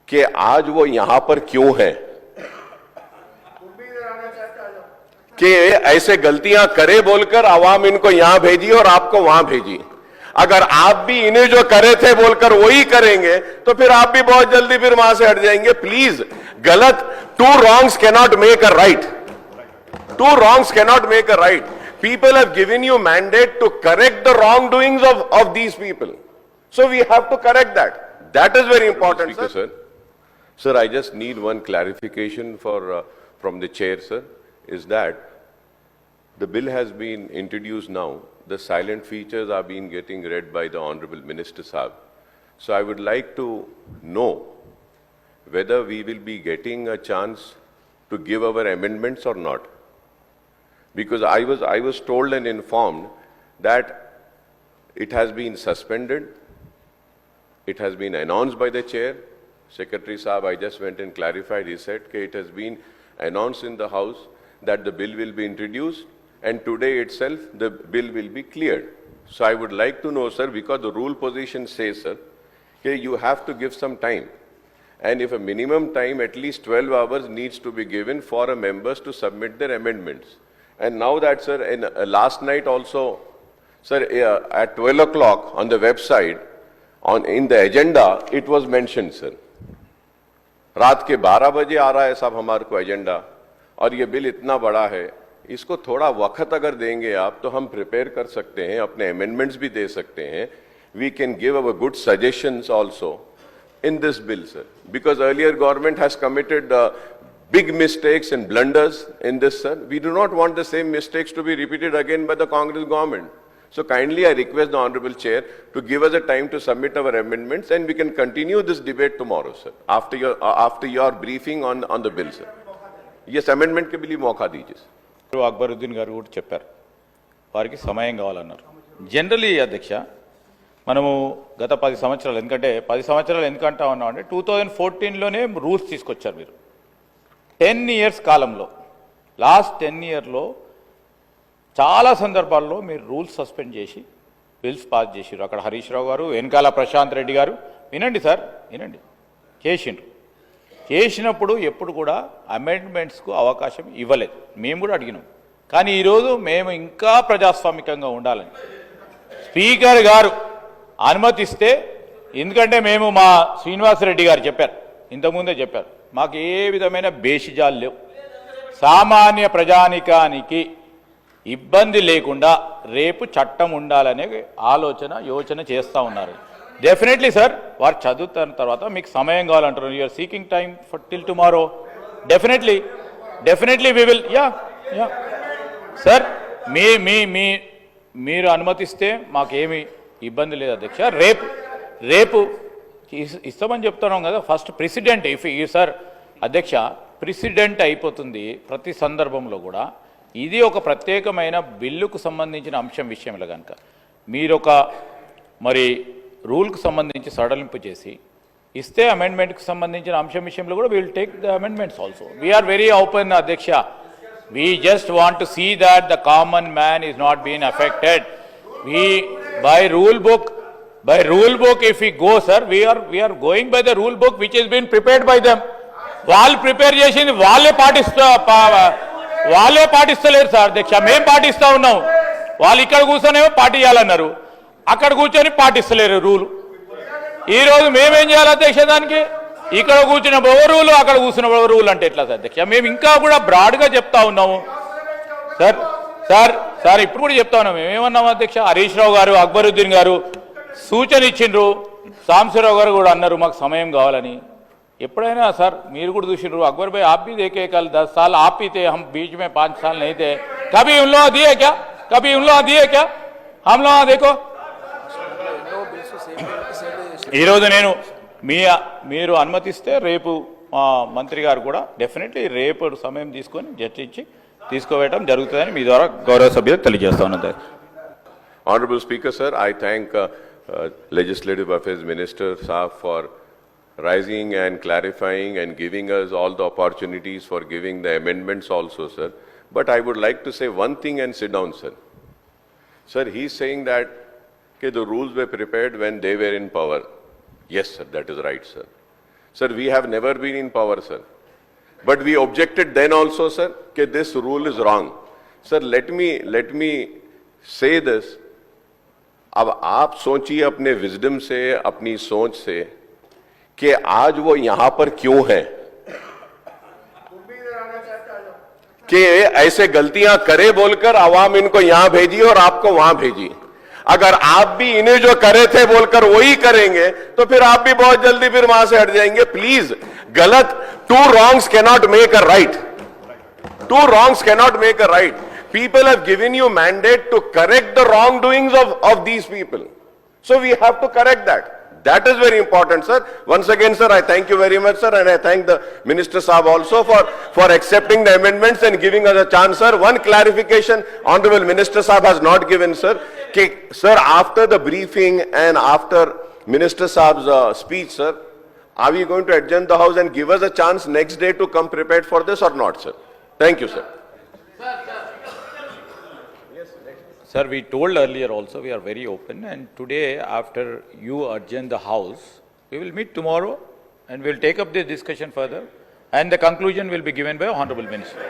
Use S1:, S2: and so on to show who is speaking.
S1: कि आज वो यहां पर क्यों है, कि ऐसे गलतियां करे बोलकर आवाम इनको यहां भेजी और आपको वहां भेजी। अगर आप भी इन्हें जो करे थे बोलकर वही करेंगे तो फिर आप भी बहुत जल्दी फिर वहां से हट जाएंगे। प्लीज, गलत, two wrongs cannot make a right, two wrongs cannot make a right. People have given you mandate to correct the wrongdoings of these people. So we have to correct that. That is very important, Speaker, sir. Sir, I just need one clarification from the chair, sir, is that the bill has been introduced now. The silent features are being getting read by the Honorable Minister Saab. So I would like to know whether we will be getting a chance to give our amendments or not. Because I was told and informed that it has been suspended, it has been announced by the chair. Secretary Saab, I just went and clarified, he said that it has been announced in the House that the bill will be introduced and today itself the bill will be cleared. So I would like to know, sir, because the rule position says, sir, that you have to give some time. And if a minimum time, at least 12 hours needs to be given for a members to submit their amendments. And now that, sir, in, last night also, sir, at 12 o'clock on the website, in the agenda, it was mentioned, sir. रात के 12 बजे आ रहा है साहब हमारे को agenda, और ये बिल इतना बड़ा है, इसको थोड़ा वक्त अगर देंगे आप तो हम प्रिपेयर कर सकते हैं, अपने अमेंडमेंट्स भी दे सकते हैं. We can give our good suggestions also in this bill, sir, because earlier government has committed big mistakes and blunders in this, sir. We do not want the same mistakes to be repeated again by the Congress government. So kindly I request the Honorable Chair to give us a time to submit our amendments and we can continue this debate tomorrow, sir, after your briefing on the bill, sir. Yes, amendment के लिए मौका दीजिए.
S2: అక్బరుద్దీన్ గారు కూడా చెప్పారు, వారికి సమయం కావాలన్నారు. జనరలీ అధ్యక్ష, మనము గత 10 సంవత్సరాలు, ఎందుకంటే 10 సంవత్సరాలు ఎందుకంటా ఉన్నామంటే 2014లోనే రూల్స్ తీసుకొచ్చారు మీరు. 10 ఇయర్స్ కాలంలో, లాస్ట్ 10 ఇయర్లో చాలా సందర్భాల్లో మీరు రూల్స్ సస్పెండ్ చేసి బిల్స్ పాస్ చేసిరు. అక్కడ హరీష్ రావు గారు, వెనకాల ప్రశాంత్ రెడ్డి గారు, వినండి సార్, వినండి, చేసిండ్రు. చేసినప్పుడు ఎప్పుడు కూడా అమెండ్మెంట్స్కు అవకాశం ఇవ్వలేదు. మేము కూడా అడిగినాం. కానీ ఈరోజు మేము ఇంకా ప్రజాస్వామికంగా ఉండాలని స్పీకర్ గారు అనుమతిస్తే, ఎందుకంటే మేము మా శ్రీనివాసరెడ్డి గారు చెప్పారు, ఇంతకుముందే చెప్పారు, మాకు ఏ విధమైన బేషిజాలు లేవు, సామాన్య ప్రజానికానికి ఇబ్బంది లేకుండా రేపు చట్టం ఉండాలనే యోచన చేస్తూ ఉన్నారు. డెఫినెట్లీ సార్, వారు చదువుతున్న తర్వాత మీకు సమయం కావాలంటారు. You're seeking time for till tomorrow. Definitely we will. Yeah sir, మీరు అనుమతిస్తే మాకేమీ ఇబ్బంది లేదు అధ్యక్ష. రేపు ఇస్తామని చెప్తున్నాం కదా. ఫస్ట్ ప్రెసిడెంట్ సార్ అధ్యక్ష, ప్రెసిడెంట్ అయిపోతుంది ప్రతి సందర్భంలో కూడా. ఇది ఒక ప్రత్యేకమైన బిల్లుకు సంబంధించిన అంశం విషయంలో కనుక మీరొక మరి రూల్కు సంబంధించి సడలింపు చేసి ఇస్తే అమెండ్మెంట్కి సంబంధించిన అంశం విషయంలో కూడా will take the amendments also. We're very open అధ్యక్ష. We just want to see that the common man is not been affected. By rule book if we go, sir, we are going by the rule book which has been prepared by them. వాళ్ళు prepare చేసింది వాళ్ళే పాటిస్తలేరు sir అధ్యక్ష. మేము పాటిస్తూ ఉన్నాం. వాళ్ళు ఇక్కడ కూర్చొనేమో పాటించాలన్నారు, అక్కడ కూర్చొని పాటిస్తలేరు రూలు. ఈరోజు మేమేం చేయాలి అధ్యక్ష? దానికి ఇక్కడ కూర్చున్న రూలు, అక్కడ కూర్చున్న రూలు అంటే ఎట్లా సార్ అధ్యక్ష? మేము ఇంకా కూడా బ్రాడ్గా చెప్తా ఉన్నాము సార్ ఇప్పుడు కూడా చెప్తా ఉన్నాం. మేమేమన్నాము అధ్యక్ష? హరీష్ రావు గారు, అక్బరుద్దీన్ గారు సూచన ఇచ్చిండ్రు, సాంబశివరావు గారు కూడా అన్నారు మాకు సమయం కావాలని. ఎప్పుడైనా సార్ మీరు కూడా చూసిండ్రు, अकबर भाई आप भी देखे कल 10 साल आप ही थे, हम बीच में 5 साल नहीं थे. कभी उन लोग दिए क्या? हम लोग देखो. ఈరోజు నేను మీరు అనుమతిస్తే రేపు మంత్రి గారు కూడా డెఫినెట్లీ రేపు సమయం తీసుకొని చర్చించి తీసుకోవడం జరుగుతుందని మీ ద్వారా గౌరవ సభ్యులకు తెలియజేస్తా ఉన్నది.
S1: Honorable Speaker, sir, I thank Legislative Affairs Minister Saab for rising and clarifying and giving us all the opportunities for giving the amendments also, sir. But I would like to say one thing and sit down, sir. Sir, he's saying that the rules were prepared when they were in power. Yes, sir, that is right, sir. Sir, we have never been in power, sir. But we objected then also, sir, that this rule is wrong. Sir, let me say this. अब आप सोचिए अपने wisdom से, अपनी सोच से कि आज वो यहां पर क्यों है, कि ऐसे गलतियां करे बोलकर आवाम इनको यहां भेजी और आपको वहां भेजी। अगर आप भी इन्हें जो करे थे बोलकर वही करेंगे तो फिर आप भी बहुत जल्दी फिर वहां से हट जाएंगे। प्लीज, गलत, two wrongs cannot make a right, to wrongs cannot make a right. People have given you mandate to correct the wrongdoings of these people. So we have to correct that. That is very important, sir. Once again, sir, I thank you very much, sir, and I thank the Minister Saab also for accepting the amendments and giving us a chance, sir. One clarification, Honorable Minister Saab has not given, sir. Sir, after the briefing and after Minister Saab's speech, sir, are we going to adjourn the House and give us a chance next day to come prepared for this or not, sir? Thank you, sir.
S2: Sir, we told earlier also we are very open, and today after you adjourn the House, we will meet tomorrow and we will take up this discussion further, and the conclusion will be given by Honorable Minister.